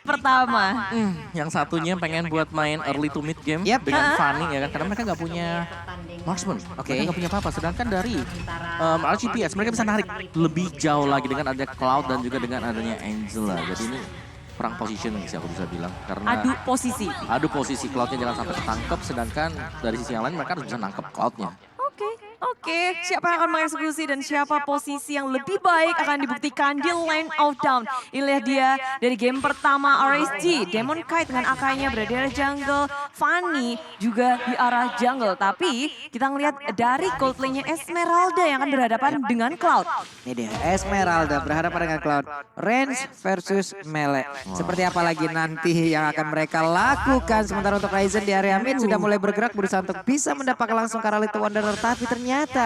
pertama. Yang satunya pengen buat main early to mid game Yep. dengan Fanny ya kan. Karena mereka nggak punya marksman. Oke. Mereka nggak punya apa-apa. Sedangkan dari RGPS mereka bisa narik lebih jauh lagi dengan adanya Cloud dan juga dengan adanya Angela. Jadi ini perang positioning sih aku bisa bilang. Karena Adu posisi. posisi Cloudnya jangan sampai ketangkep. Sedangkan dari sisi yang lain mereka harus bisa nangkep Cloudnya. Oke, siapa yang akan mengeksekusi dan siapa posisi yang lebih baik akan dibuktikan di Lane of Dawn. Inilah dia dari game pertama RSG. Demon Kite dengan Akainya berada di arah jungle, Fanny juga di arah jungle. Tapi kita ngelihat dari cold lane-nya Esmeralda yang akan berhadapan dengan Cloud. Ini dia Esmeralda berhadapan dengan Cloud. Range versus melee. Seperti apa lagi nanti yang akan mereka lakukan. Sementara untuk Ryzen di area mid sudah mulai bergerak berusaha untuk bisa mendapatkan langsung Karalito Wanderer. Tapi ternyata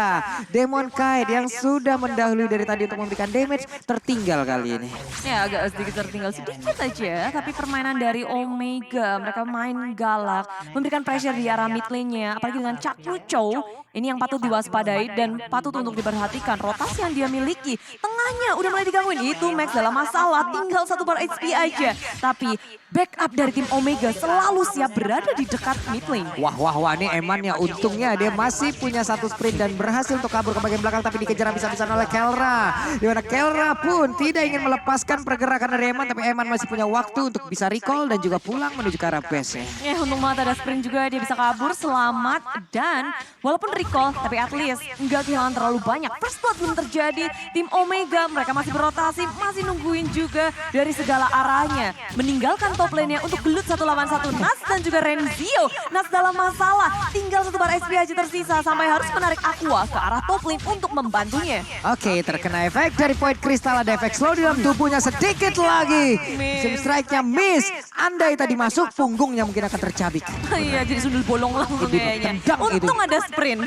Demon Kite yang sudah mendahului dari tadi untuk memberikan damage tertinggal kali ini. Ya agak sedikit tertinggal sedikit aja, tapi permainan dari Omega, mereka main galak, memberikan pressure di arah mid lane-nya, apalagi dengan Chakru Chow, ini yang patut diwaspadai dan patut untuk diperhatikan. Rotasi yang dia miliki, tengahnya udah mulai digangguin, itu Max dalam masalah, tinggal satu bar HP aja. Tapi backup dari tim Omega selalu siap berada di dekat mid lane. Wah, ini Eman ya untungnya dia masih punya satu sprint dan berhasil untuk kabur ke bagian belakang tapi dikejar habis-habisan oleh Kelra. Dimana Kelra pun tidak ingin melepaskan pergerakan dari Eman tapi Eman masih punya waktu untuk bisa recall dan juga pulang menuju ke arah base. Ya untung banget ada sprint juga, dia bisa kabur selamat dan walaupun recall tapi at least nggak kehilangan terlalu banyak. First blood belum terjadi, tim Omega mereka masih berotasi, masih nungguin juga dari segala arahnya. Meninggalkan top lane-nya untuk gelut 1 lawan 1 Nas dan juga Renzio. Nas dalam masalah, tinggal satu bar HP aja tersisa sampai harus menarik Aqua ke arah top lane untuk membantunya. Oke, terkena efek dari Void Crystal, ada efek slow di dalam tubuhnya sedikit lagi. Sim strike-nya miss. Andai tadi masuk, punggungnya mungkin akan tercabik. Iya, jadi sundul bolong langsung Itu, kayaknya. tendang itu. Untung ada sprint.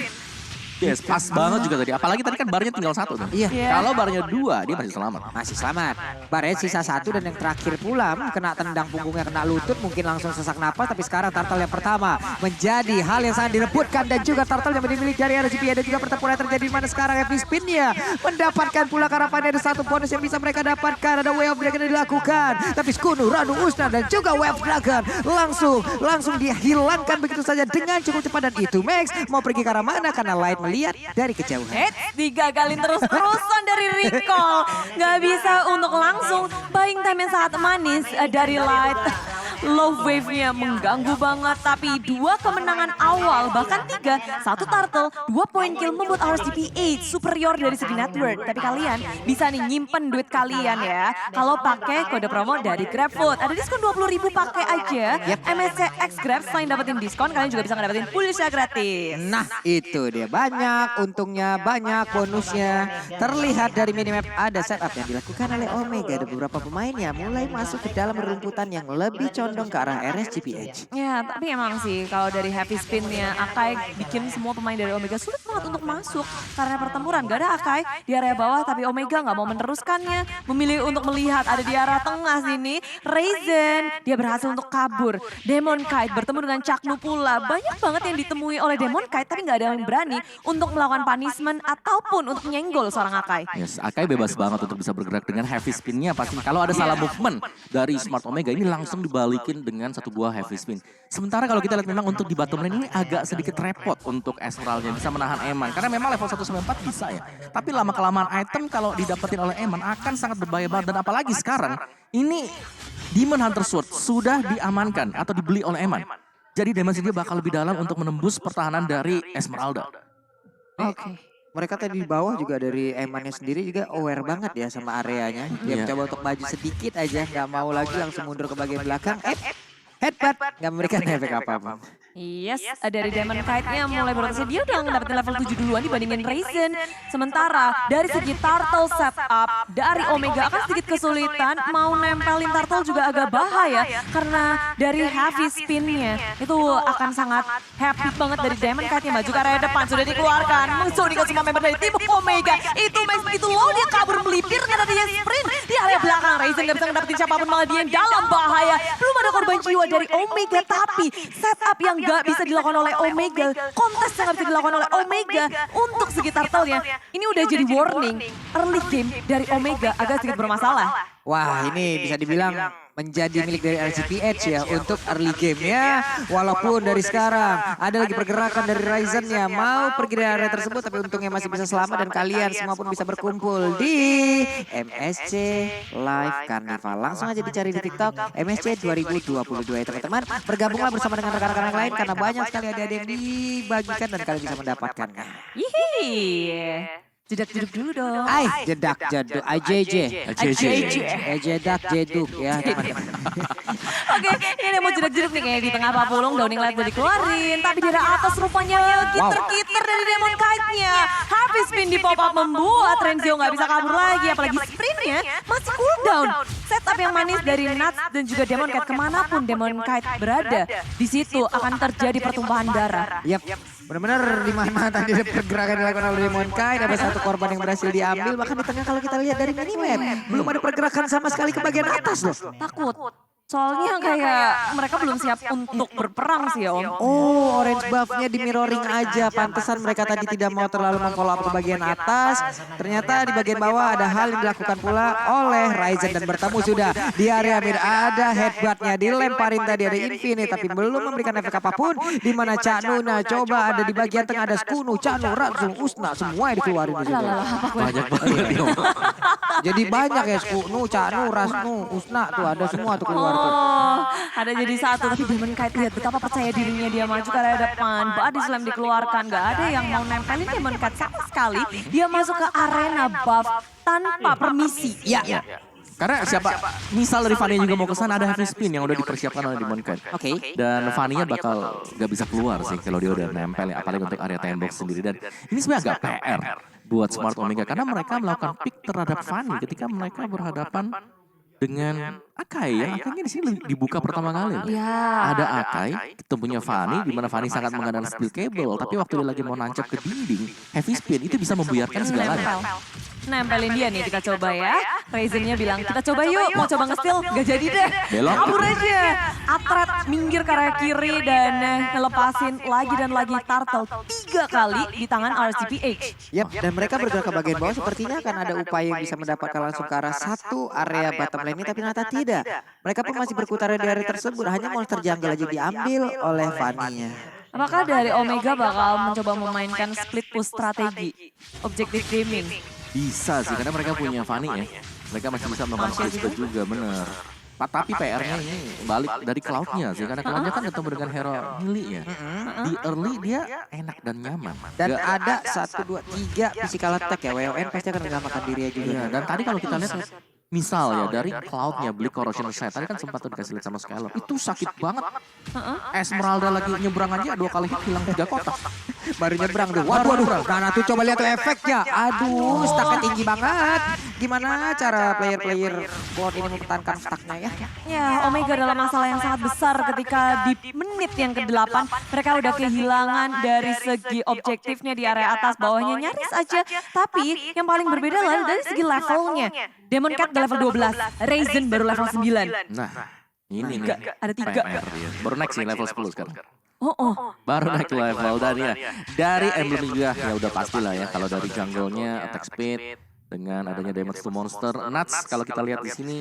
Yes, pas banget juga tadi. Apalagi tadi kan barnya tinggal 1 tuh. Iya. Kalau barnya 2 dia masih selamat. Masih selamat. Barnya sisa 1 dan yang terakhir pula kena tendang punggungnya, kena lutut, mungkin langsung sesak napas. Tapi sekarang Turtle yang pertama menjadi hal yang sangat direbutkan dan juga Turtle yang dimiliki dari RGP. Dan juga pertempuran yang terjadi di mana sekarang Heavy Spin-nya mendapatkan pula karapannya, ada satu bonus yang bisa mereka dapatkan. Ada Wave of Dragon yang dilakukan. Tapi Skunu, Ranu, Usna dan juga Wave Dragon langsung dihilangkan begitu saja dengan cukup cepat. Dan itu Max mau pergi ke arah mana karena Light lihat dari kejauhan. Digagalin terus-terusan dari recall. Gak bisa untuk langsung buying time yang sangat manis dari Light. Low wave-nya mengganggu banget, tapi 2 kemenangan awal, bahkan 3, 1 turtle, 2 point kill membuat RSGP 8 superior dari segi network. Tapi kalian bisa nih nyimpen duit kalian ya, kalau pakai kode promo dari GrabFood. Ada diskon 20.000 pakai aja. MSC X Grab, selain dapetin diskon, kalian juga bisa ngedapetin pulsa gratis. Nah itu dia, banyak untungnya, banyak bonusnya. Terlihat dari minimap ada setup yang dilakukan oleh Omega. Ada beberapa pemainnya mulai masuk ke dalam rumputan yang lebih condong ke arah RSGPH. Ya, tapi emang sih kalau dari Heavy Spin-nya Akai bikin semua pemain dari Omega sulit banget untuk masuk karena pertempuran. Gak ada Akai di area bawah, tapi Omega nggak mau meneruskannya. Memilih untuk melihat ada di arah tengah sini. Ryzen, dia berhasil untuk kabur. Demon Kite bertemu dengan Chaknu pula. Banyak banget yang ditemui oleh Demon Kite, tapi nggak ada yang berani untuk melakukan punishment ataupun untuk nyenggol seorang Akai. Yes, Akai bebas banget untuk bisa bergerak dengan heavy spin-nya pasti. Kalau ada salah movement dari Smart Omega ini langsung dibalikin dengan satu buah heavy spin. Sementara kalau kita lihat memang untuk di bottom lane ini agak sedikit repot untuk Esmeralda bisa menahan Eman. Karena memang level 194 bisa ya. Tapi lama-kelamaan item kalau didapetin oleh Eman akan sangat berbahaya banget. Dan apalagi sekarang ini Demon Hunter Sword sudah diamankan atau dibeli oleh Eman. Jadi damage dia bakal lebih dalam untuk menembus pertahanan dari Esmeralda. Oke. Mereka tadi di bawah juga dari Emannya sendiri juga aware banget ya sama areanya. Dia mencoba untuk maju sedikit aja, nggak mau lagi langsung mundur ke bagian belakang. Headbutt, nggak memberikan efek apa-apa. Yes, dari Demon Kite-nya mulai berotasi, dia udah ngedapetin level 7 duluan dibandingin Ryzen. Sementara dari segi turtle setup dari Omega akan sedikit kesulitan, mau nempelin turtle juga agak bahaya karena dari heavy spin-nya itu akan sangat happy banget dari Demon Kite-nya. Maju ke area depan sudah dikeluarkan, mengzonikan semua member dari tim Omega. Itu Max begitu low, dia kabur melipir karena dia sprint di area belakang. Ryzen gak bisa ngedapetin siapapun, malah dia yang dalam bahaya. Belum ada korban jiwa dari Omega, tapi setup yang gak bisa dilakukan oleh Omega, kontes yang gak bisa dilakukan oleh Omega untuk segi turtle-nya. Ini udah jadi warning, early game dari Omega agak sedikit bermasalah. Wah, ini bisa dibilang menjadi milik dari RCPH ya untuk early game-nya. Walaupun dari sekarang ada lagi pergerakan dari Ryzen ya mau pergi dari area tersebut, tapi untungnya masih bisa selamat dan kalian semua pun bisa berkumpul di MSC Live Carnival. Langsung aja dicari di TikTok MSC 2022 ya teman-teman. Bergabunglah bersama dengan rekan-rekan yang lain karena banyak sekali ada yang dibagikan dan kalian bisa mendapatkannya. Hihi. Jedak-jeduk dulu dong. Jedak jeduk, AJJ. Jedak jeduk ya teman-teman. Oke, ini ada mau jedak-jeduk nih kayak di tengah papulung, Downing Light udah dikeluarin. Tapi dari atas rupanya kiter-kiter dari Demon Kite-nya. Habis spin di pop up membuat Renzio nggak bisa kabur lagi. Apalagi sprintnya masih cooldown. Setup yang manis dari Nuts dan juga Demon Kite kemanapun Demon Kite berada. Di situ akan terjadi pertumpahan darah. Yap, benar-benar di mana tadi ada pergerakan dilakukan oleh Demon Kite, ada satu korban yang berhasil diambil. Bahkan di tengah kalau kita lihat dari minimap, belum ada pergerakan sama sekali ke bagian atas loh. Takut. Soalnya kayak mereka belum siap untuk berperang sih ya Om. Oh, orange buff-nya di mirroring aja. Pantesan mereka tadi tidak mau terlalu memfollow up ke bagian atas. Ternyata di bagian bawah ada hal yang dilakukan pula oleh Ryzen dan bertemu sudah di area mid. Ada headbutt-nya dilemparin tadi, ada Infinite tapi belum memberikan efek apapun. Di mana Cak Nuna coba ada di bagian tengah, ada Skunu, Cak Nuna, Ransung, Usna semua yang dikeluarin di situ. Banyak banget. Jadi banyak ya Skunu, Cak Nuna, Rasnu, Usna tuh ada semua tuh keluar. Oh, ada jadi satu. Tapi Demon Kite lihat betapa percaya dirinya dia maju ke area depan. Body slam dikeluarkan. Gak ada yang mau nempelin Demon Kite sama sekali. Dia masuk ke arena buff tanpa permisi. Ya. Karena misal dari Fanny juga mau ke sana, ada heavy spin yang udah dipersiapkan oleh Demon Kite. Oke. Dan Fanny-nya bakal gak bisa keluar sih kalau dia udah nempel ya, apalagi untuk area tembok sendiri. Dan ini sebenarnya agak PR buat Smart Omega karena mereka melakukan pick terhadap Fanny ketika mereka berhadapan dengan Akai ya. Akainya di sini dibuka pertama kali. Ya. Ada Akai, ketemunya Fanny, di mana Fanny sangat mengandalkan steel cable, tapi waktu dia lagi mau nancap ke dinding, heavy spin itu bisa membuyarkan segalanya. Nempelin dia nih, kita coba ya. Ryzen-nya bilang, kita coba yuk, mau coba nge-steal, gak jadi deh. Belok. Kabur aja. Atret minggir ke arah kiri dan ngelepasin lagi dan lagi Turtle 3 kali di tangan RCPH. Yap, dan mereka bergerak ke bagian bawah sepertinya akan ada upaya yang bisa mendapatkan langsung ke arah satu area bottom lane ini, tapi ternyata tidak. Mereka pun masih berputar di area tersebut, hanya monster jungle aja diambil oleh Fanny-nya. Apakah dari Omega bakal mencoba memainkan split push strategi Objective Gaming? Bisa sih, karena mereka punya Fanny ya. Mereka masih bisa melakukan split split juga, bener. Tapi PR-nya ini balik dari Cloud-nya sih, karena Cloud-nya kan ketemu dengan hero Millie ya. Di early dia enak dan nyaman. Dan ada 1, 2, 3 physical attack ya, WON pasti akan menyelamatkan dirinya juga. Iya, dan tadi kalau kita lihat misal ya dari Cloud-nya beli Corrosion Set, tadi kan sempat tuh dikasih lihat sama Skylar. Itu sakit banget. Esmeralda lagi nyebrang aja 2 kali hit hilang 3 kotak. Baru nyebrang tuh. Waduh. Nah tuh coba lihat tuh efeknya. Aduh, stacknya tinggi banget. Gimana cara player-player Cloud ini mempertahankan stacknya ya? Ya, Omega dalam masalah yang sangat besar ketika di menit yang ke-8 mereka udah kehilangan dari segi objektifnya di area atas, bawahnya nyaris aja. Tapi yang paling berbeda adalah dari segi levelnya. Demon Cat udah level 12, Ryzen baru level 9. Nah, ini nih. Ada 3. PR dia. Baru naik sih level 10 sekarang. Oh. Baru naik level dan ya. Dari emblem juga ya udah pastilah ya kalau dari jungle-nya attack speed dengan adanya damage to monster. Nuts kalau kita lihat di sini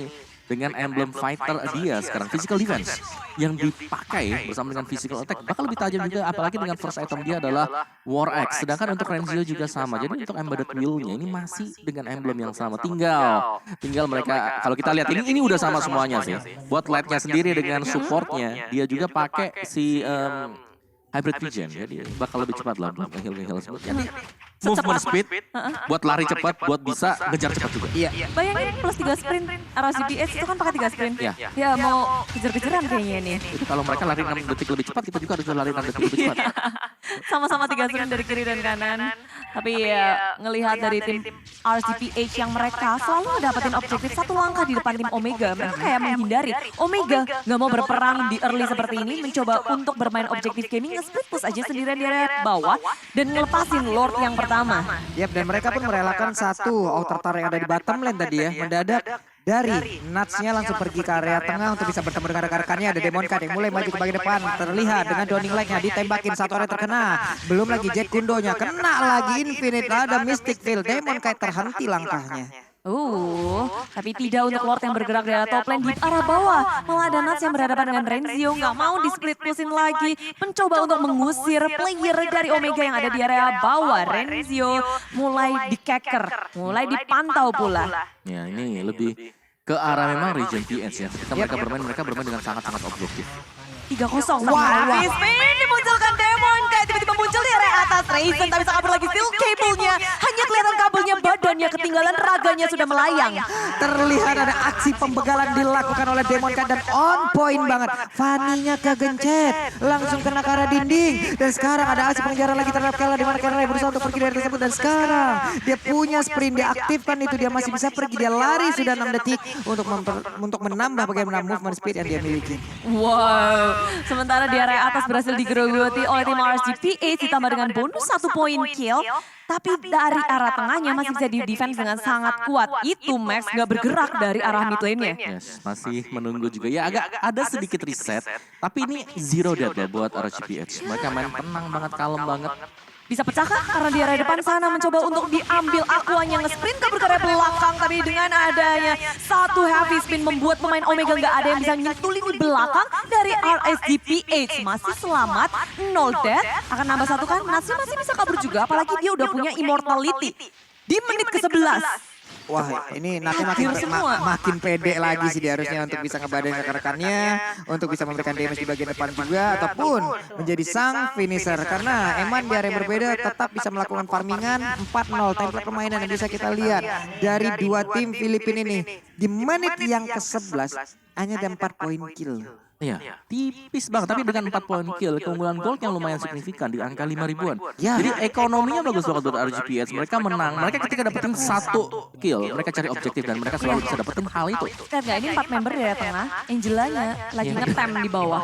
dengan emblem fighter dia sekarang physical defense yang dipakai bersama dengan physical attack bakal lebih tajam juga, apalagi dengan first item dia adalah War Axe. Sedangkan untuk Renzio juga sama. Jadi untuk embedded wheel-nya ini masih dengan emblem yang sama. Tinggal mereka kalau kita lihat ini udah sama semuanya sih. Buat light-nya sendiri dengan support-nya dia juga pakai si hybrid vision ya, dia bakal lebih cepat lah buat nge-heal semua. Jadi movement speed buat lari cepat, buat bisa ngejar cepat juga. Iya. Bayangin plus 3 sprint, RCPH itu kan pakai 3 sprint. Iya. Ya mau kejar-kejaran kayaknya nih. Itu kalau mereka lari 6 detik lebih cepat, kita juga harus lari 6 detik lebih cepat. Sama-sama 3 sprint dari kiri dan kanan. Tapi ya ngelihat dari tim RCPH yang mereka selalu dapetin objektif 1 langkah di depan tim Omega. Mereka kayak menghindari. Omega gak mau berperang di early seperti ini, mencoba untuk bermain objektif gaming, nge-split push aja sendirian di area bawah dan ngelepasin Lord yang pertama. Yap, dan mereka pun merelakan satu outer tower yang ada di bottom lane tadi ya. Mendadak dari Nuts-nya langsung pergi ke area tengah untuk bisa bertemu dengan rekan-rekannya. Ada Demon Kite yang mulai maju ke bagian depan. Terlihat dengan Downing Light-nya ditembakin, satu area terkena. Belum lagi Jet Kundonya, kena lagi Infinite. Ada Mystic Field, Demon Kite terhenti langkahnya. Tapi tidak untuk Lord yang bergerak dari top lane di arah bawah. Malah ada Nats yang berhadapan dengan Renzio, nggak mau di split pusin lagi. Mencoba untuk mengusir player dari Omega yang ada di area bawah. Renzio mulai dikeker, mulai dipantau pula. Ya ini lebih ke arah memang region PS ya. Ketika mereka bermain dengan sangat-sangat objektif. 3-0 sama Spin dimunculkan Demon kayak tiba-tiba muncul di area atas Raizen tapi bisa kabur lagi still kabelnya hanya kelihatan kabelnya badannya ketinggalan raganya sudah melayang. Terlihat ada aksi pembegalan dilakukan oleh Demon Knight dan on point banget. Fanny-nya kegencet, langsung kena ke arah dinding dan sekarang ada aksi pengejaran lagi terhadap Kela di mana Kela berusaha untuk pergi dari tersebut dan sekarang dia punya sprint, dia aktifkan itu, dia masih bisa pergi, dia lari sudah 6 detik untuk menambah bagaimana movement speed yang dia miliki. Wow. Sementara di area atas berhasil digerogoti oleh tim RSGPH ditambah dengan bonus 1 poin kill. Tapi dari arah tengahnya masih bisa di-defense dengan sangat kuat. Itu Max gak bergerak dari arah mid lane-nya. Yes, masih menunggu juga. Ya agak ada sedikit reset. Tapi ini zero death ya buat RSGPH. Mereka main tenang banget, kalem banget. Bisa pecah kah? Karena di area depan sana mencoba untuk diambil Aquanya nge-sprint kabur ke area belakang. Tapi dengan adanya satu heavy spin membuat pemain Omega nggak ada yang bisa nyetulin di belakang dari RSGPH. Masih selamat, 0 death. Akan nambah 1 kan? Nasir masih bisa kabur juga apalagi dia udah punya immortality. Di menit ke-11. Wah ini nanti makin pede lagi sih dia harusnya untuk bisa ngebadain rekan-rekannya, untuk bisa memberikan damage di bagian depan juga, ataupun menjadi sang finisher. Karena Eman di area berbeda tetap bisa melakukan farmingan 4-0. Template permainan yang bisa kita lihat dari dua tim Filipina ini. Di menit yang ke-11 hanya ada 4 poin kill. Iya, tipis banget. Tapi dengan 4 poin kill, keunggulan gold yang lumayan signifikan di angka 5 ribuan. Ya. Jadi ekonominya bagus banget buat RGPS. Mereka menang. Mereka ketika dapetin 1 kill, mereka cari objektif dan mereka selalu bisa dapetin hal itu. Lihat gak, ini 4 member dari tengah. Angelanya lagi ngetem di bawah.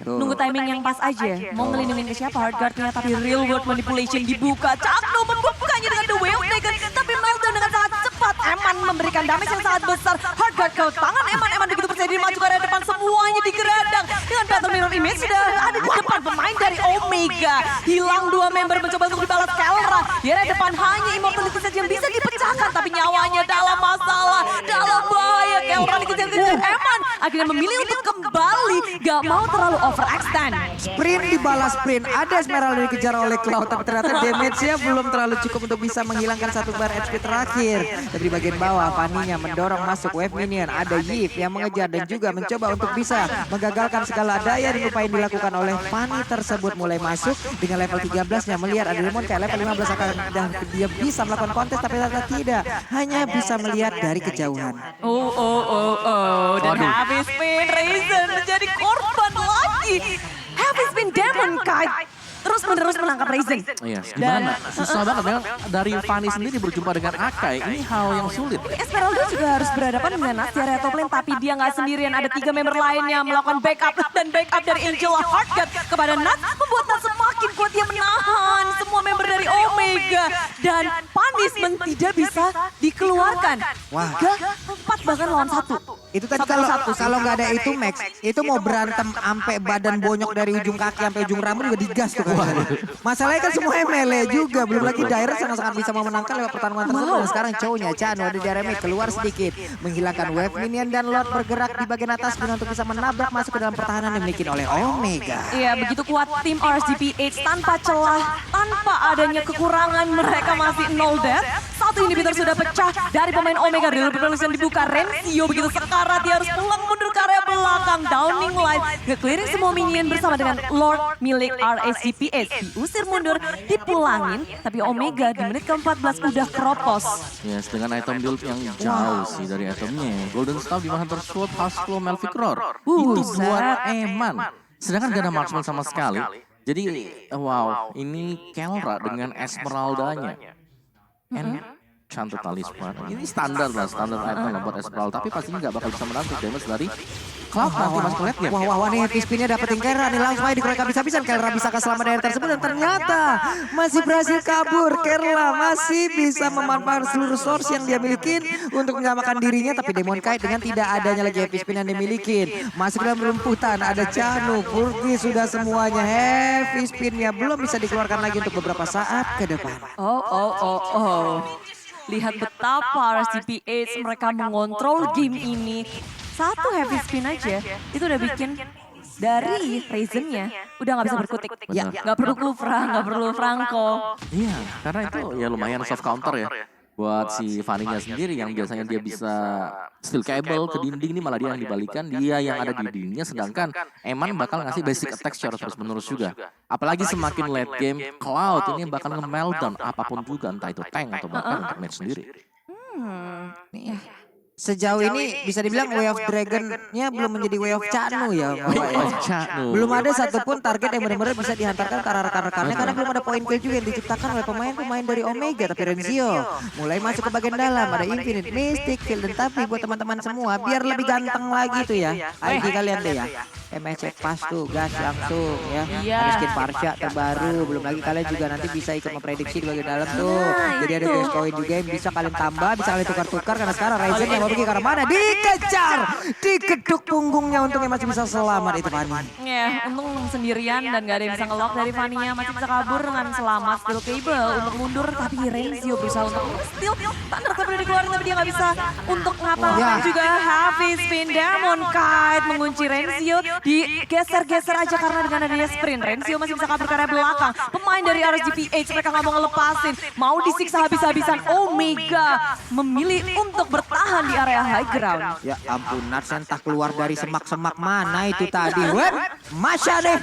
Nunggu timing yang pas aja. Mau ngelindungin ke siapa Hardguard-nya. Tapi real world manipulation dibuka. Cakno membukanya dengan The Wave Dragon. Tapi meltdown dengan sangat cepat. Eman memberikan damage yang sangat besar. Hardguard ke tangan Eman begitu percaya diri maju ke area depan. Semuanya digeradang. Dengan Battle Mirror Image sudah ada di depan pemain dari Omega. Hilang 2 member mencoba untuk dibalas Kelra. Di area depan hanya Immortality saja yang bisa dipecahkan. Tapi nyawanya dalam masalah. Dalam bahaya. Kelra dikejar-kejar Eman. Akhirnya memilih untuk kembali. Gak mau terlalu overextend. Sprint dibalas sprint. Ada Esmeralda dikejar oleh Cloud. Tapi ternyata damage-nya belum terlalu cukup untuk bisa menghilangkan 1 bar HP terakhir. Tapi di bagian bawah Fanny-nya mendorong masuk wave minion. Ada Yip yang mengejar dan juga mencoba untuk bisa menggagalkan segala daya dan upaya yang dilakukan oleh Fanny tersebut. Mulai masuk dengan level 13-nya. Melihat ada Demon kayak level 15 akan dia bisa melakukan kontes. Tapi ternyata tidak. Hanya bisa melihat dari kejauhan. Dan Heavy Spin Raizen menjadi korban lagi. Heavy Spin Demon Knight terus menerus menangkap Raizen. Iya, gimana? Susah banget. Memang dari Fanny sendiri berjumpa dengan Akai, ini hal yang sulit. Esmeralda juga harus berhadapan dengan Nats di area top lane, tapi dia nggak sendirian. Ada 3 member lainnya melakukan backup dan backup dari Angela Hardguard kepada Nats, membuat Nats semakin kuat. Dia menahan semua member dari Omega dan punishment tidak bisa dikeluarkan. Wah. 3, 4 bahkan lawan 1. Itu tadi kalau nggak ada itu Max, itu mau berantem sampai badan bonyok dari ujung kaki sampai ujung rambut juga digas tuh kan. Masalahnya kan semua melee juga, belum lagi Direct sangat-sangat bisa memenangkan lewat pertarungan tersebut. Dan sekarang cowoknya Chano ada Jeremy keluar sedikit, menghilangkan wave minion dan Lord bergerak di bagian atas untuk bisa menabrak masuk ke dalam pertahanan yang dimiliki oleh Omega. Iya, begitu kuat tim RSGPH tanpa celah, tanpa adanya kekurangan, mereka masih 0 death. 1 inhibitor sudah pecah dari pemain Omega. Real Revolution dibuka, Renzio begitu sekarat, dia harus pulang mundur ke area belakang. Downing Light nge-clearing semua minion bersama dengan Lord milik RSGPH. Diusir mundur, dipulangin, tapi Omega di menit ke-14 udah keropos. Yes, dengan item build yang jauh sih dari itemnya. Golden Staff di Hunter Sword, Hasflow, Melvic Roar. Itu buat Eman. Sedangkan gak ada marksman sama sekali. Jadi wow, ini Kelra dengan Esmeraldanya. Enchanted Talisman. Ini standar lah, standar item lah buat Esmeralda. Tapi pastinya gak bakal bisa menangkap damage dari Cloud nanti masuk late game. Wah, nih heavy spinnya dapetin Kelra nih, langsung aja dikeroyok habis-habisan. Kelra bisa selamat dari tersebut dan ternyata masih berhasil kabur. Kelra masih bisa memanfaatkan seluruh source yang dia miliki untuk menyelamatkan dirinya. Tapi Demon Knight dengan tidak adanya lagi heavy spin yang dimiliki, masuk dalam rumputan. Ada Chanu, Purgi sudah semuanya. Heavy spinnya belum bisa dikeluarkan lagi untuk beberapa saat ke depan. lihat betapa RSGPH mereka mengontrol game ini. Satu heavy spin aja, itu udah bikin dari Raizen-nya udah nggak bisa berkutik. Benar. Nggak perlu Kluvra, nggak perlu Franco. Iya, karena itu ya lumayan soft counter ya. Buat si Fanny-nya sendiri yang biasanya dia bisa steel cable ke dinding, ini malah dia yang dibalikan, dia yang ada di dindingnya, sedangkan Eman bakal ngasih basic attack secara terus menerus juga. Apalagi semakin late game, Cloud ini bakal nge-meltdown apapun juga, entah itu tank atau bahkan untuk match sendiri. Nih, sejauh ini bisa dibilang Way of Dragon-nya belum menjadi Way of Chanu ya. Belum ada satupun target yang benar-benar bisa dihantarkan ke arah rekan-rekannya karena belum ada poin kill juga yang diciptakan oleh pemain-pemain dari Omega. Tapi Renzio mulai masuk ke bagian dalam, ada Infinite, Mystic, Kill, dan tapi buat teman-teman semua biar lebih ganteng lagi tuh ya. ID kalian deh ya. MSC pas tuh gas langsung ya. Iya. Ada skin Parsha terbaru, belum lagi kalian juga nanti bisa ikut memprediksi di bagian dalam tuh. Jadi ada games koin juga yang bisa kalian tambah, bisa kalian tukar-tukar karena sekarang Raizen yang mau pergi ke arah mana? Dikejar, digeduk punggungnya, untungnya masih bisa selamat itu Fanny. Ya, untung sendirian dan gak ada yang bisa nge-lock dari Fanny-nya. Masih bisa kabur dengan selamat. Steel cable untuk mundur, tapi Renzio berusaha untuk steal. Thunder Clap udah dikeluarin tapi dia gak bisa untuk ngapa-ngapain juga. Heavy spin Demon Kite mengunci Renzio. Digeser-geser aja karena dengan adanya sprint. Renzio masih bisa kabur ke area belakang. Pemain dari RSGPH mereka gak mau ngelepasin. Mau disiksa habis-habisan. Omega memilih untuk bertahan di area high ground. Ya ampun, Nats entah keluar dari semak-semak mana itu tadi. Web, Masya deh.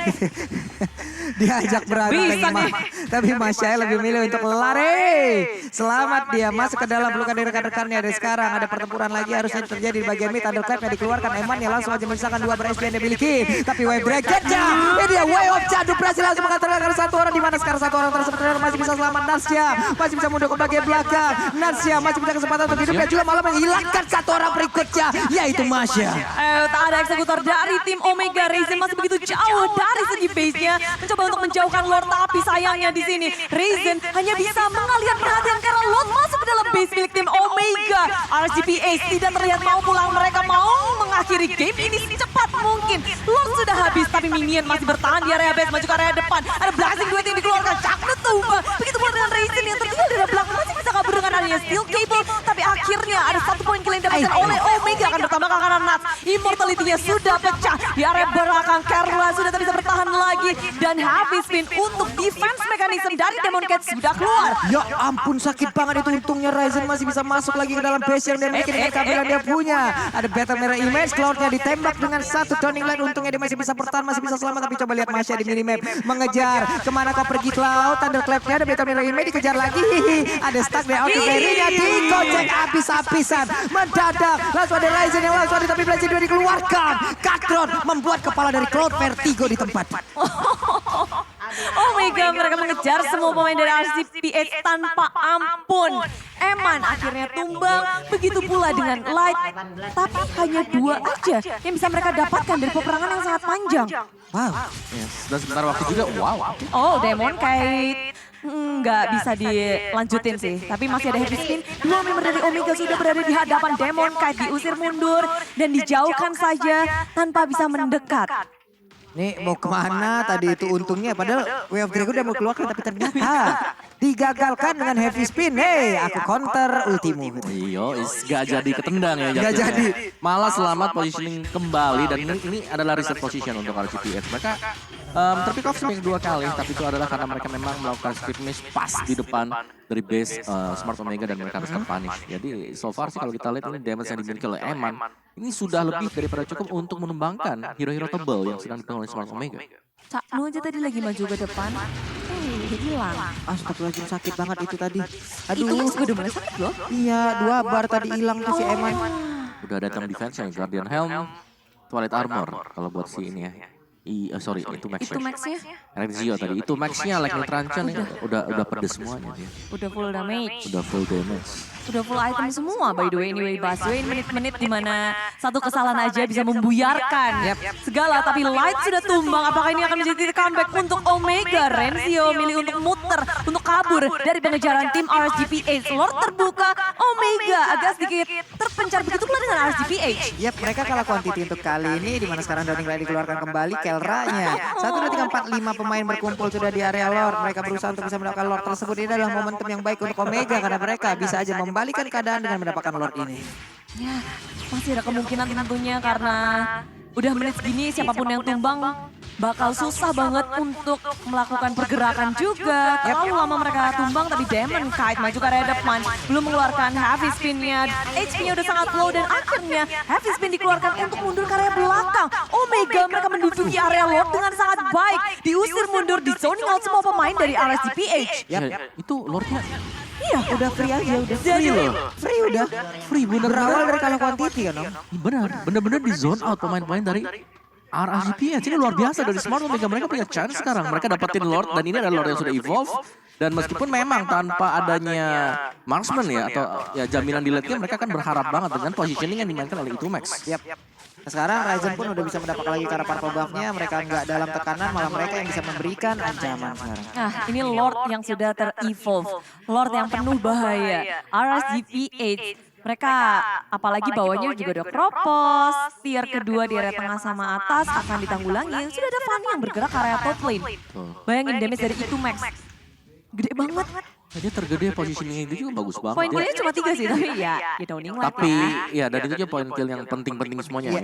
Diajak berantem Bisa nih. tapi Masya lebih milih untuk lari. Selamat dia masuk ke dalam pelukan dari rekan-rekannya. Dari sekarang ada pertempuran lagi harusnya terjadi di bagian mid. Thunder Clap yang dikeluarkan Eman yang langsung aja menyisakan 2 beres yang dia miliki. Tapi Wave Dragon-nya, ini dia Way of Jadu berhasil langsung mengatakan satu orang, di mana sekarang satu orang tersebut masih bisa selamat. Natsya masih bisa mundur ke bagian belakang. Natsya masih punya kesempatan untuk hidupnya juga malah menghilangkan satu orang berikutnya, yaitu Masya. Tak ada eksekutor dari tim Omega. Raizen masih begitu jauh dari segi base-nya. Mencoba untuk menjauhkan Lord, tapi sayangnya di sini Raizen hanya bisa mengalihkan perhatian karena Lord masuk ke dalam base milik tim Omega. RSGPH tidak terlihat mau pulang, mereka mau mengakhiri game ini secepat mungkin. Lord sudah habis, tapi minion masih bertahan di area base, maju ke area depan. Ada Blazing Duet yang dikeluarkan, Cakna tumbang. Begitu pula dengan Raizen yang tertinggal di area belakang, masih bisa kabur dengan adanya Steel Cable. Tapi akhirnya ada 1 poin kill yang didapatkan oleh Omega, akan bertambahkan karena Nats. Immortality-nya sudah pecah di area belakang. Carla sudah tak bisa bertahan lagi. Dan Heavy Spin untuk defense mechanism dari Demon Cat sudah keluar. Ya ampun, sakit banget itu, untungnya Raizen masih bisa masuk lagi ke dalam base yang dia miliki dengan kabel yang dia punya. Ada Battle Mirror Image, Cloud-nya ditembak dengan satu turning light, untungnya dia masih bisa bertahan, masih bisa selamat. Tapi coba lihat Masya di minimap, mengejar. Kemana kau pergi Cloud? Thunder Clap-nya ada Battle Mirror Image, dikejar lagi. Ada stuck dari auto carry-nya, dikocek habis-habisan. Mendadak, langsung ada Raizen yang langsung ada, tapi Blazing Duet dikeluarkan. Katron membuat kepala dari Cloud vertigo di tempat. Omega mereka mengejar semua pemain dari RSGPH tanpa ampun. Eman akhirnya tumbang, begitu pula dengan Light. Tapi hanya 2 aja yang bisa mereka dapatkan dari peperangan yang sangat panjang. Wow. Yes. Dan sebentar waktu juga, wow. Oh, Demon Kite nggak bisa dilanjutin sih. Tapi masih ada Heavy Spin. 2 member dari Omega sudah berada di hadapan Demon Kite. Diusir mundur dan dijauhkan saja tanpa bisa mendekat. Nih mau kemana tadi itu untungnya, padahal Way of Dragon udah mau keluarkan tapi ternyata digagalkan dengan Heavy Spin. Hey, aku counter ultimu. Iya, gak jadi ketendang ya. Gak jatuhnya. jadi. Malah selamat positioning kembali dan ini adalah reset position untuk RSGPH. Mereka terpick off seminggu 2 kali, tapi itu adalah karena mereka memang melakukan skirmish pas di depan dari base Smart Omega dan mereka harus terpunish. Jadi so far sih kalau kita lihat ini damage yang dimiliki oleh Eman ini sudah lebih daripada cukup untuk menumbangkan hero-hero tebal yang sedang dipegang oleh Smart Omega. Caknu aja tadi lagi maju ke depan. Dia hilang. Astagfirullahaladzim, sakit banget itu tadi. Itu Aduh. juga udah mulai sakit loh. Iya, 2 bar tadi hilang tuh si Eman. Udah datang defense-nya, Guardian Helm, Twilight Armor kalau buat si ini ya. Sorry, itu Max. Itu Max-nya. Renzio tadi, itu Max-nya, Lightning Truncheon udah pedes semuanya dia. Udah full damage. Udah full damage. Udah full item semua by the way. Anyway, Busway menit-menit dimana satu kesalahan aja bisa membuyarkan segala. Tapi Light sudah tumbang. Apakah ini akan menjadi titik comeback untuk Omega? Renzio milih untuk muter, untuk kabur dari pengejaran tim RSGPH. Lord terbuka, Omega agak sedikit terpencar. Begitu pula dengan RSGPH. Yap, mereka kalah quantity untuk kali ini, di mana sekarang Downing Light dikeluarkan kembali. Kelranya 1, 2, 3, 4, 5 pemain berkumpul sudah di area Lord. Mereka berusaha untuk bisa mendapatkan Lord tersebut. Ini adalah momentum yang baik untuk Omega karena mereka bisa aja mengembalikan keadaan dengan mendapatkan Lord ini. Ya, masih ada kemungkinan tentunya karena udah menit segini siapapun yang tumbang bakal susah banget untuk melakukan pergerakan juga. Terlalu lama mereka tumbang tapi Demon Kite maju ke area depan. Belum mengeluarkan heavy spin-nya. HP-nya udah sangat low dan akhirnya heavy spin dikeluarkan untuk mundur ke area belakang. Omega mereka menduduki area Lord dengan sangat baik. Diusir mundur, di zoning out semua pemain dari RSGPH. Ya, itu Lordnya Iya, Udah free aja, udah jadi free udah. free bener. Berawal dari kalah quantity kan Om? Bener-bener di zone out pemain-pemain dari RRGPH. Ini luar biasa dari Smart Omega, mereka punya chance sekarang. Mereka dapetin Lord dan ini adalah Lord yang sudah evolve. Dan meskipun memang tanpa adanya marksman ya atau ya jaminan di late game, mereka kan berharap banget dengan positioning yang dimainkan oleh itu Max. Yap. Nah, sekarang Ryzen pun udah bisa mendapatkan lagi cara purple buff-nya. Mereka nggak dalam tekanan, malah mereka yang bisa memberikan ancaman sekarang. Nah, ini Lord yang sudah ter-evolve. Lord yang penuh bahaya. RSGPH. Mereka apalagi bawahnya juga udah propose. Tier kedua di area tengah sama atas akan ditanggulangi. Sudah ada Fanny yang bergerak ke area top lane. Bayangin damage dari itu Max. Gede banget. Dia tergede positioning itu juga bagus banget. Poin killnya cuma 3 sih, tapi ya downing lah. Tapi ya dan itu juga poin kill yang penting-penting semuanya ya.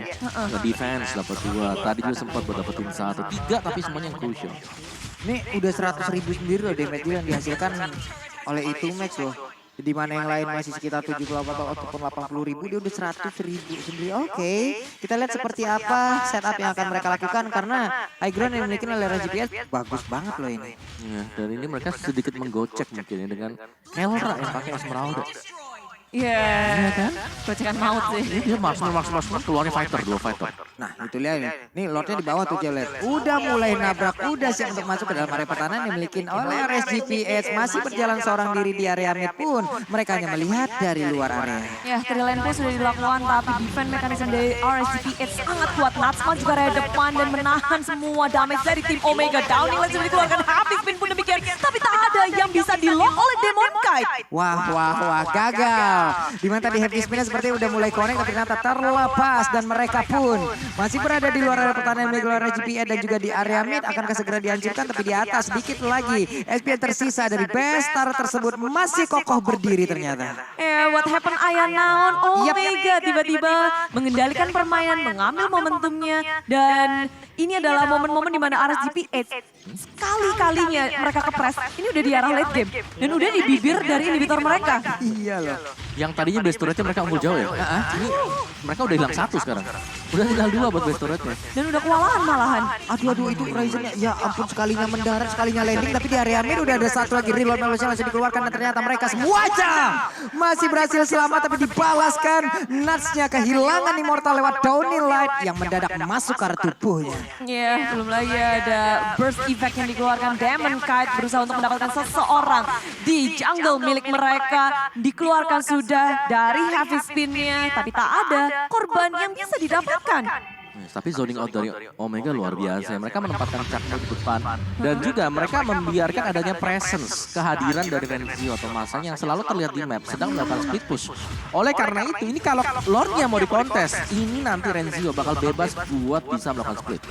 Defense dapat 2, tadi juga sempat buat dapetin 1, 3 tapi semuanya yang crucial. Ini udah 100.000 sendiri loh damage yang dihasilkan oleh itu Max loh. Di mana yang lain masih sekitar 78 ataupun 80.000, dia udah 100.000 sendiri. Oke, kita lihat seperti apa setup yang akan mereka lakukan karena high ground yang dimiliki oleh RGPH bagus banget loh ini. Ya, dan ini mereka sedikit menggocek mungkin ya dengan Kelra yang pakai Esmeralda. Iya kan? Gocekan maut sih. Dia maksimal keluarnya fighter, 2 fighter. Nah itu lihat nih, nih Lordnya di bawah tuh Jelet. Udah mulai nabrak, udah siap untuk masuk ke dalam area pertahanan yang dimiliki oleh RSGPH. Masih berjalan seorang diri di area mid pun, mereka hanya melihat dari luar area. Ya, 3 lane push sudah dilakukan tapi defense mekanisme dari RSGPH sangat kuat. Natsma juga area depan dan menahan semua damage dari tim Omega. Downing lane sudah dikeluarkan, habis spin pun demikian. Tapi tak ada yang bisa di-lock oleh Demon Kite. Wah, gagal. Dimana tadi heavy spinnya seperti udah mulai connect tapi ternyata terlepas dan mereka pun masih berada di luar area pertahanan milik RSGPH dan juga di area mid akankah segera dihancurkan tapi di atas sedikit lagi SP yang tersisa dari Bestar tersebut masih kokoh berdiri ternyata. What happened ayah naon? Omega tiba-tiba mengendalikan permainan, mengambil momentumnya dan ini adalah momen-momen di mana RSGPH sekali-kalinya mereka kepres. Ini udah di arah late game dan udah di bibir dari inhibitor mereka. Iya loh. Yang tadinya base turretnya mereka unggul jauh ya. Ini mereka udah hilang 1 sekarang. Udah tinggal 2 buat base turretnya. Dan udah kewalahan malahan. Aduh itu Ryzennya ya ampun sekalinya mendarat sekalinya landing tapi di area mid udah ada satu lagi reload yang langsung dikeluarkan dan ternyata mereka semua aja masih berhasil selamat tapi dibalaskan. Nutsnya kehilangan immortal lewat Downing Light yang mendadak masuk ke arah tubuhnya. Ya, belum lagi ada burst effect yang dikeluarkan. Demon Kite berusaha untuk mendapatkan seseorang di jungle milik mereka. Dikeluarkan sudah dari heavy spin-nya, tapi tak ada korban yang bisa didapatkan. Tapi zoning out dari Omega luar biasa. Mereka menempatkan Chakra di depan. Dan juga mereka membiarkan adanya presence, kehadiran dari Renzio atau masanya yang selalu terlihat di map. Sedang melakukan split push. Oleh karena itu, ini kalau Lordnya mau dikontes, ini nanti Renzio bakal bebas buat bisa melakukan split.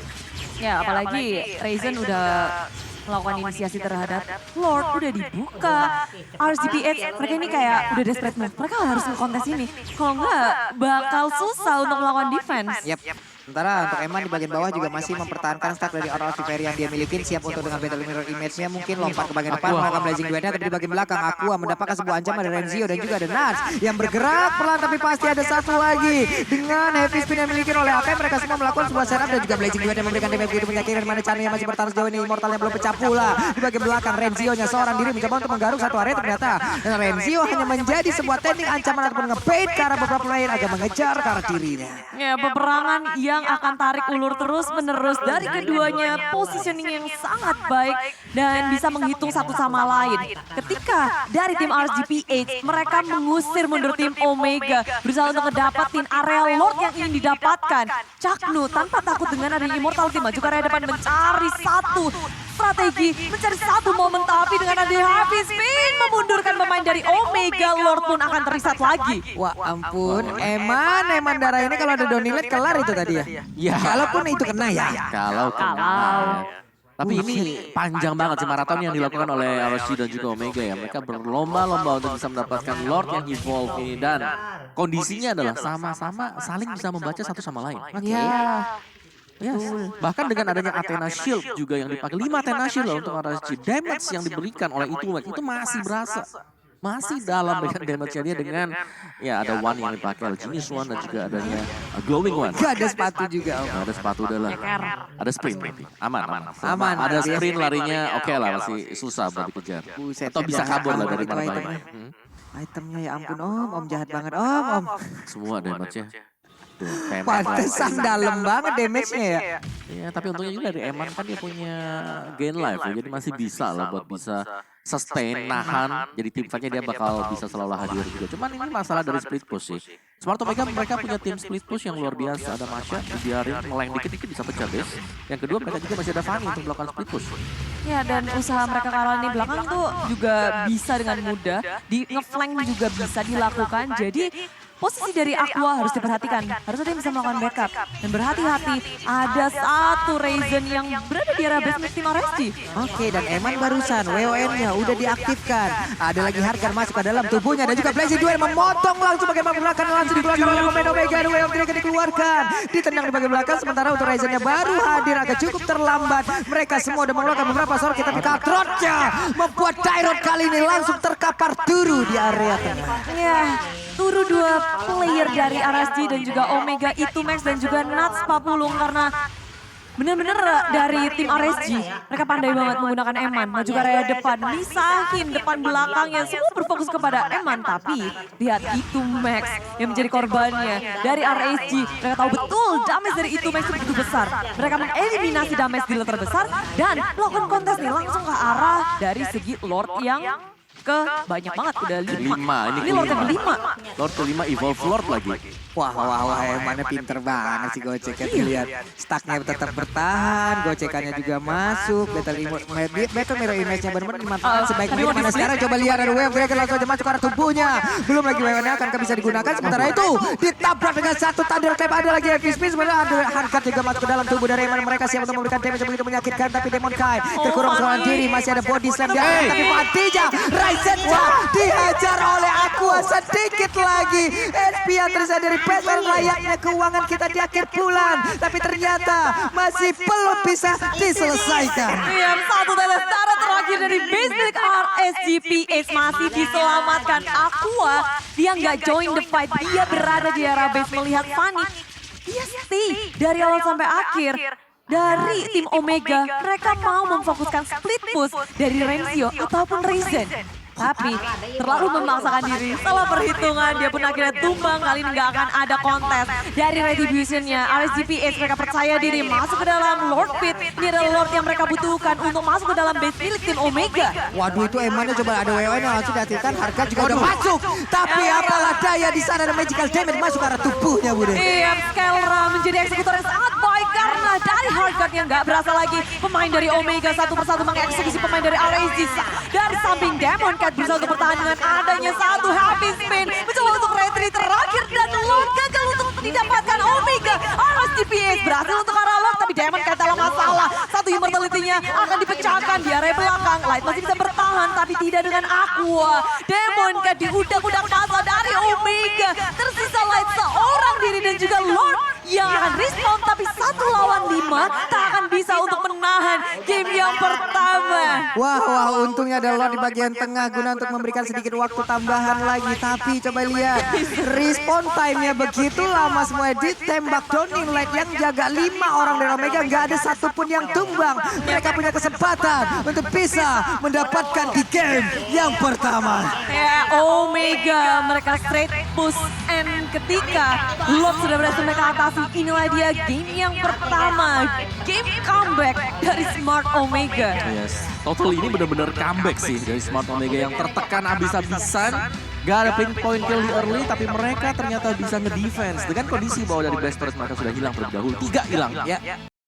Ya, apalagi Ryzen udah melakukan inisiasi terhadap Lord, udah dibuka. RSGPH, mereka ini kayak udah desperate move. Mereka harus ngekontes ini. Kalau enggak, bakal susah untuk melakukan defense. Yap. Sementara untuk Eman di bagian bawah juga masih mempertahankan stack dari Aura Viveri yang dia miliki, siap untuk dengan Battle Mirror Image-nya mungkin lompat ke bagian depan melakukan Blazing Duet-nya, tapi di bagian belakang Aqua mendapatkan sebuah ancaman dari Renzio dan juga ada Nuts yang bergerak pelan tapi pasti ada satu lagi dengan heavy spin yang dimiliki oleh Akai. Mereka semua melakukan sebuah setup dan juga Blazing Duet yang memberikan damage begitu banyak kiri mana caranya masih bertahan sejauh ini. Immortalnya belum pecah pula di bagian belakang. Renzio-nya seorang diri mencoba untuk menggaruk satu area ternyata dan Renzio hanya menjadi sebuah tending ancaman ataupun nge-bait ke arah beberapa player agar mengejar ke arah dirinya. Ya, peperangan yang akan tarik ulur terus-menerus dari keduanya, positioning yang sangat baik dan bisa menghitung satu sama lain. Ketika dari tim RSGPH, mereka mengusir mundur tim Omega, berusaha untuk ngedapatin area Lord yang ingin didapatkan. Caknu tanpa takut dengan adanya Immortality maju ke area depan mencari satu strategi, mencari satu momen, tapi dengan adanya heavy spin memundurkan pemain dari Omega, Lord pun akan terisat lagi. Wah ampun, Eman darah ini kalau ada Downing Light kelar itu tadi ya? Ya. Kalaupun itu kena ya. Kalau Kalau. Tapi ini panjang banget sih maraton yang dilakukan oleh RSG dan juga Omega ya. Mereka berlomba-lomba untuk bisa mendapatkan Lord yang evolve ini. Dan kondisinya adalah sama-sama saling bisa membaca satu sama lain. Iya. Yes. Bahkan dengan adanya Athena Shield juga yang dipakai. 5 Athena Shield loh untuk RSG. Damage yang diberikan oleh itu masih berasa. Masih dalam dengan damage-nya dia dengan ya ada one yang dipakai, Genius One dan juga adanya Glowing One. Gak ada sepatu juga Om. Nah, ada sepatu udah lah. Ada sprint berarti. Aman. Aman. Ada sprint larinya oke lah masih susah buat dikejar. Buset, Atau bisa kabur lah dari itu mana-mana. itemnya ya ampun Om jahat banget Om. Semua damage-nya. Pantesan dalam banget damage-nya ya. Iya, tapi untungnya juga dari Eman kan dia punya gain life ya, jadi masih bisa lah buat bisa sustain, nahan. Jadi tim fight-nya dia bakal bisa selalu hadir juga. Cuman ini masalah dari split push sih. Smart Omega mereka punya tim split push yang luar biasa. Ada Masya, dibiarin meleng dikit-dikit bisa pecah base. Yang kedua mereka juga masih ada Fanny untuk melakukan split push. Ya, dan usaha mereka Karolin di belakang tuh juga bisa dengan mudah. Di ngeflank juga bisa dilakukan. Jadi posisi dari Aqua harus diperhatikan. Harus ada yang bisa melakukan backup. Dan berhati-hati, ada satu Ryzen yang berada di area base tim RSG. Oke, dan Eman barusan WON-nya udah diaktifkan. Ada lagi Harkar masuk ke dalam tubuhnya dan juga Blaze 2 yang memotong langsung bagaimana belakang langsung dikeluarkan oleh pemain Omega. Dan WON tidak dikeluarkan. Ditendang di bagian belakang sementara untuk Ryzen-nya baru hadir agak cukup terlambat. Mereka semua udah mengeluarkan beberapa sorki tapi Katrotnya membuat Tyrant kali ini langsung terkapar turu di area tengah. Ya, turu dua player dari RSG dan juga Omega itu Max dan juga Nats Papulung karena bener-bener dari tim RSG mereka pandai banget menggunakan Eman maju ke area depan, misahin depan belakangnya semua berfokus kepada Eman, tapi lihat itu Max yang menjadi korbannya dari RSG. Mereka tahu betul damage dari itu Max itu begitu besar, mereka mengeliminasi damage dealer terbesar dan melakukan kontes nih langsung ke arah dari segi Lord yang banyak banget, udah 5. Ini Lord yang kelima. Lord kelima evolve Lord lagi. Wah, Emannya pinter banget sih Goceknya. Lihat stacknya tetap bertahan, Gocekannya juga masuk. Battle Mirror Image-nya benar-benar dimanfaatkan sebaik mungkin. Mana sekarang coba lihat ada Wave Breaker langsung aja masuk ke arah tubuhnya. Belum lagi Wave-nya akan bisa digunakan. Sementara itu ditabrak dengan satu Thunder Clap. Ada lagi heavy spin. Sebenarnya ada Hardcut juga masuk ke dalam tubuh dari Eman. Mereka siap untuk memberikan damage yang begitu menyakitkan. Tapi Demon Kai terkurung seorang diri. Masih ada body slam di atas. Tapi Fatija Ryzen-nya dihajar oleh Aqua sedikit lagi. HP yang tersisa dari Pesan layaknya keuangan kita di akhir bulan. Tapi ternyata masih belum bisa diselesaikan. Iya, satu Telestara terakhir dari base milik RSGPH masih diselamatkan. Aqua, dia nggak join the fight. Dia berada di area base melihat Fanny. Dia stay dari awal sampai akhir. Dari tim Omega, mereka mau memfokuskan split push dari Renzio ataupun Ryzen. Tapi terlalu memaksakan diri, salah perhitungan, dia pun akhirnya tumbang. Kali ini nggak akan ada kontes dari Retribution-nya. RSGPH mereka percaya diri masuk ke dalam Lord Pit. Ini adalah Lord yang mereka butuhkan untuk masuk ke dalam base milik tim Omega. Waduh, itu Emannya coba ada WON yang langsung diaktifkan. Harga juga udah masuk. Tapi apalah daya di sana ada magical damage masuk ke arah tubuhnya Bude. Iya, Skelra menjadi eksekutor yang sangat baik karena dari Hardcut yang nggak berasa lagi. Pemain dari Omega satu persatu mengeksekusi pemain dari RSG. Dari samping Demon Cat berusaha untuk bertahan dengan adanya satu happy spin. Mencoba untuk retreat terakhir dan Lord gagal untuk didapatkan Omega. RSGPH berhasil untuk arah Lord tapi Demon Cat dalam masalah. Satu immortality-nya akan dipecahkan di area belakang. Light masih bisa bertahan tapi tidak dengan Aqua. Demon Cat diudak-udak masa dari Omega. Tersisa Light seorang diri dan juga Lord yang akan respawn tapi 1 lawan 5 tak akan bisa untuk menahan game yang pertama. Wah, untungnya ada Lord di bagian tengah guna untuk memberikan sedikit waktu tambahan lagi. Tapi coba lihat, respawn time-nya begitu lama semua ditembak Downing Light yang jaga 5 orang dari Omega. Nggak ada satupun yang tumbang. Mereka punya kesempatan untuk bisa mendapatkan di game yang pertama. Ya, Omega mereka straight push and ketika Lord sudah berhasil mereka atasi, inilah dia game yang pertama. Game comeback dari Smart Omega. Yes, total ini benar-benar comeback sih dari Smart Omega yang tertekan abis-abisan. Gak ada pinpoint kill di early tapi mereka ternyata bisa nge-defense dengan kondisi bahwa dari Blast Torres mereka sudah hilang terlebih dahulu. 3 hilang ya.